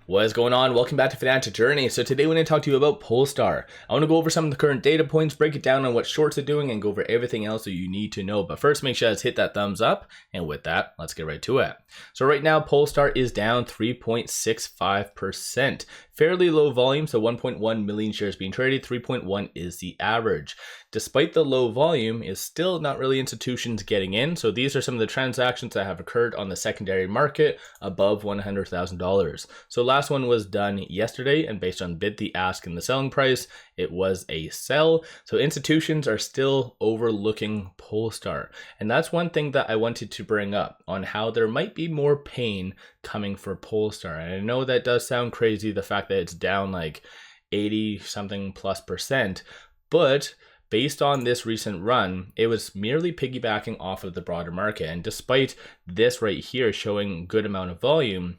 What is going on? Welcome back to Financial Journey. So today we're going to talk to you about Polestar. I want to go over some of the current data points, break it down on what shorts are doing, and go over everything else that you need to know. But first, make sure to hit that thumbs up. And with that, let's get right to it. So right now, Polestar is down 3.65%. Fairly low volume, so 1.1 million shares being traded. 3.1 is the average. Despite the low volume, it's still not really institutions getting in. So these are some of the transactions that have occurred on the secondary market above $100,000. So last one was done yesterday, and based on bid, the ask, and the selling price, it was a sell. So institutions are still overlooking Polestar. And that's one thing that I wanted to bring up on how there might be more pain coming for Polestar. And I know that does sound crazy, the fact that it's down like 80 something plus percent, but based on this recent run, it was merely piggybacking off of the broader market. And despite this right here showing good amount of volume,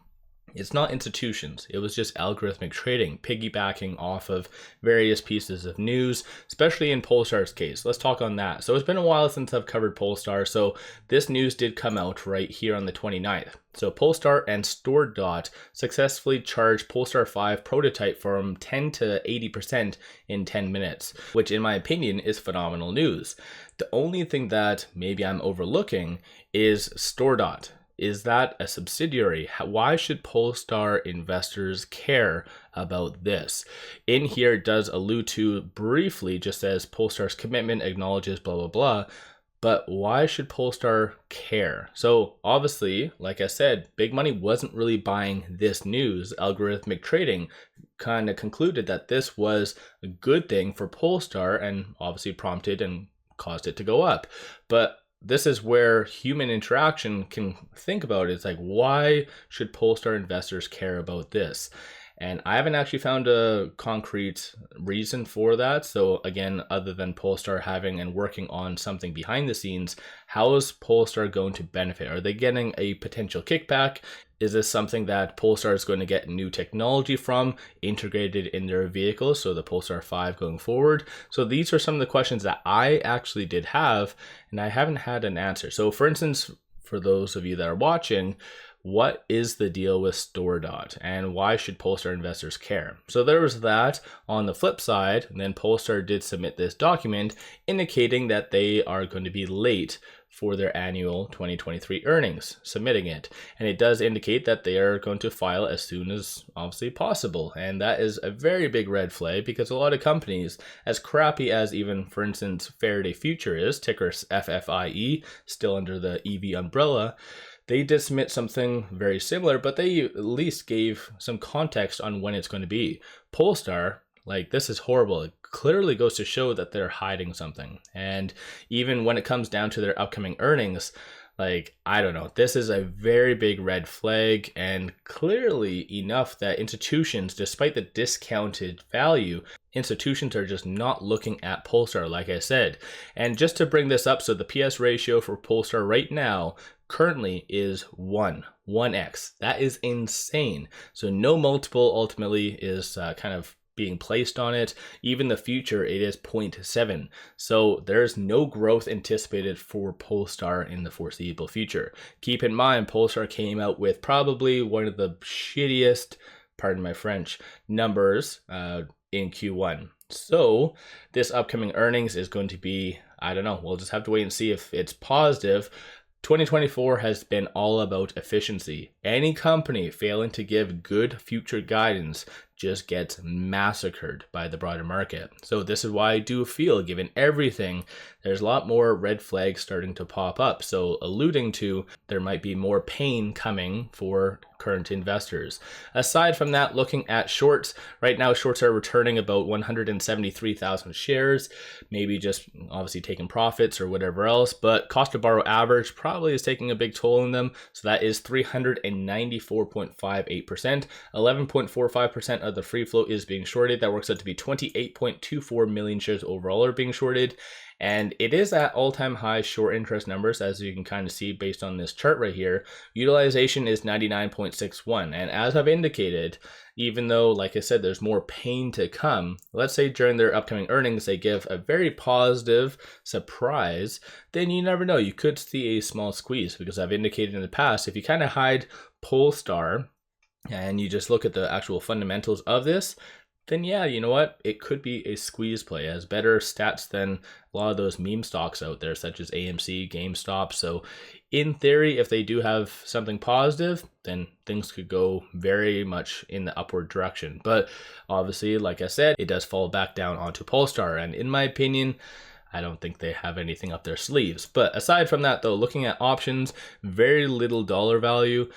it's not institutions. It was just algorithmic trading, piggybacking off of various pieces of news, especially in Polestar's case. Let's talk on that. So it's been a while since I've covered Polestar. So this news did come out right here on the 29th. So Polestar and StoreDot successfully charged Polestar 5 prototype from 10 to 80% in 10 minutes, which in my opinion is phenomenal news. The only thing that maybe I'm overlooking is StoreDot. Is that a subsidiary? Why should Polestar investors care about this? In here, it does allude to briefly, just says Polestar's commitment acknowledges blah, blah, blah. But why should Polestar care? So obviously, like I said, big money wasn't really buying this news. Algorithmic trading kind of concluded that this was a good thing for Polestar and obviously prompted and caused it to go up. But this is where human interaction can think about it. It's like, why should Polestar investors care about this? And I haven't actually found a concrete reason for that. So again, other than Polestar having and working on something behind the scenes, how is Polestar going to benefit? Are they getting a potential kickback? Is this something that Polestar is going to get new technology from integrated in their vehicles? So the Polestar 5 going forward. So these are some of the questions that I actually did have, and I haven't had an answer. So for instance, for those of you that are watching, what is the deal with StoreDot and why should Polestar investors care? So there was that. On the flip side, and then Polestar did submit this document indicating that they are going to be late for their annual 2023 earnings, submitting it. And it does indicate that they are going to file as soon as obviously possible. And that is a very big red flag because a lot of companies, as crappy as even, for instance, Faraday Future is, ticker FFIE, still under the EV umbrella, they did submit something very similar, but they at least gave some context on when it's going to be. Polestar, like, this is horrible. It clearly goes to show that they're hiding something. And even when it comes down to their upcoming earnings, like, I don't know, this is a very big red flag, and clearly enough that institutions, despite the discounted value, institutions are just not looking at Polestar, like I said. And just to bring this up, so the PS ratio for Polestar right now currently is 1x. That is insane. So no multiple ultimately is kind of being placed on it. Even the future, it is 0.7. So there's no growth anticipated for Polestar in the foreseeable future. Keep in mind, Polestar came out with probably one of the shittiest, pardon my French, numbers in Q1. So this upcoming earnings is going to be, I don't know, we'll just have to wait and see if it's positive. 2024 has been all about efficiency. Any company failing to give good future guidance just gets massacred by the broader market. So this is why I do feel, given everything, there's a lot more red flags starting to pop up. So alluding to there might be more pain coming for current investors. Aside from that, looking at shorts, right now shorts are returning about 173,000 shares, maybe just obviously taking profits or whatever else, but cost to borrow average probably is taking a big toll on them. So that is 394.58%, 11.45% of the free float is being shorted. That works out to be 28.24 million shares overall are being shorted. And it is at all-time high short interest numbers, as you can kind of see based on this chart right here. Utilization is 99.61. And as I've indicated, even though, like I said, there's more pain to come, let's say during their upcoming earnings, they give a very positive surprise, then you never know. You could see a small squeeze, because I've indicated in the past, if you kind of hide Polestar and you just look at the actual fundamentals of this, then yeah, you know what? It could be a squeeze play. It has better stats than a lot of those meme stocks out there, such as AMC, GameStop. So in theory, if they do have something positive, then things could go very much in the upward direction. But obviously, like I said, it does fall back down onto Polestar. And in my opinion, I don't think they have anything up their sleeves. But aside from that, though, looking at options, very little dollar value.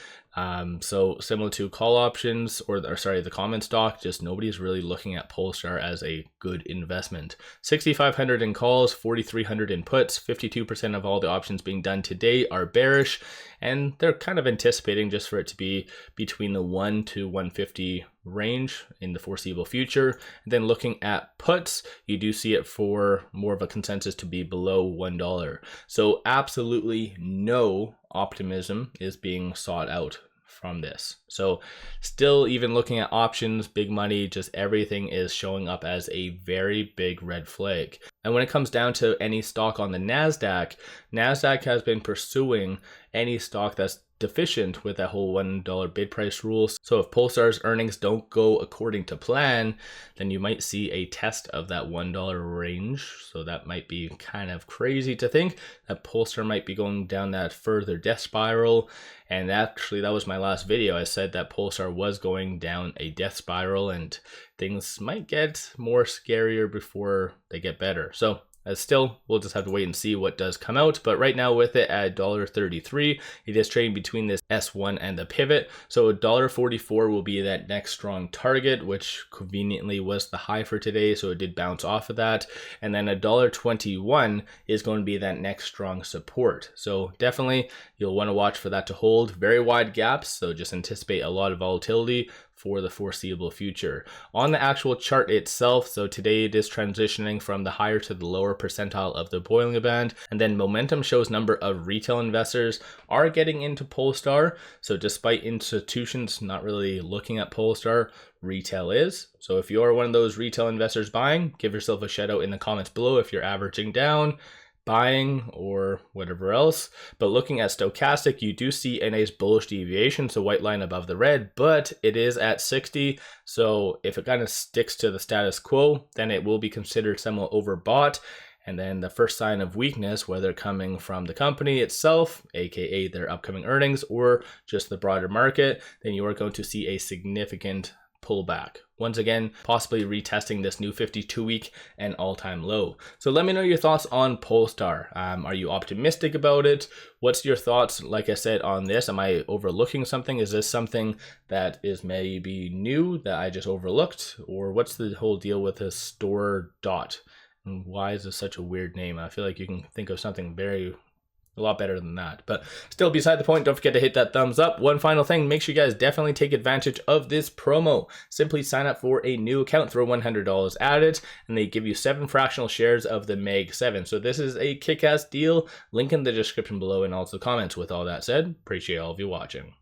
So similar to call options or sorry, the common stock, just nobody's really looking at Polestar as a good investment. 6,500 in calls, 4,300 in puts, 52% of all the options being done today are bearish, and they're kind of anticipating just for it to be between the 1 to 150 range in the foreseeable future. And then looking at puts, you do see it for more of a consensus to be below $1. So absolutely no optimism is being sought out from this. So still, even looking at options, big money, just everything is showing up as a very big red flag. And when it comes down to any stock on the NASDAQ has been pursuing any stock that's deficient with that whole $1 bid price rules. So if Polestar's earnings don't go according to plan, then you might see a test of that $1 range. So that might be kind of crazy to think that Polestar might be going down that further death spiral. And actually, that was my last video. I said that Polestar was going down a death spiral and things might get more scarier before they get better. So still, we'll just have to wait and see what does come out. But right now with it at $1.33, it is trading between this S1 and the pivot. So $1.44 will be that next strong target, which conveniently was the high for today. So it did bounce off of that. And then $1.21 is going to be that next strong support. So definitely you'll want to watch for that to hold. Very wide gaps. So just anticipate a lot of volatility for the foreseeable future. On the actual chart itself, so today it is transitioning from the higher to the lower percentile of the Bollinger Band, and then momentum shows number of retail investors are getting into Polestar. So despite institutions not really looking at Polestar, retail is. So if you're one of those retail investors buying, give yourself a shout out in the comments below if you're averaging down, buying, or whatever else. But looking at stochastic, you do see a nice bullish deviation, so white line above the red, but it is at 60. So if it kind of sticks to the status quo, then it will be considered somewhat overbought. And then the first sign of weakness, whether coming from the company itself, aka their upcoming earnings, or just the broader market, then you are going to see a significant pullback. Once again, possibly retesting this new 52-week and all-time low. So let me know your thoughts on Polestar. Are you optimistic about it? What's your thoughts, like I said, on this? Am I overlooking something? Is this something that is maybe new that I just overlooked? Or what's the whole deal with this StoreDot? And why is this such a weird name? I feel like you can think of something a lot better than that. But still, beside the point, don't forget to hit that thumbs up. One final thing, make sure you guys definitely take advantage of this promo. Simply sign up for a new account, throw $100 at it, and they give you 7 fractional shares of the Meg7. So this is a kick-ass deal. Link in the description below and also comments. With all that said, appreciate all of you watching.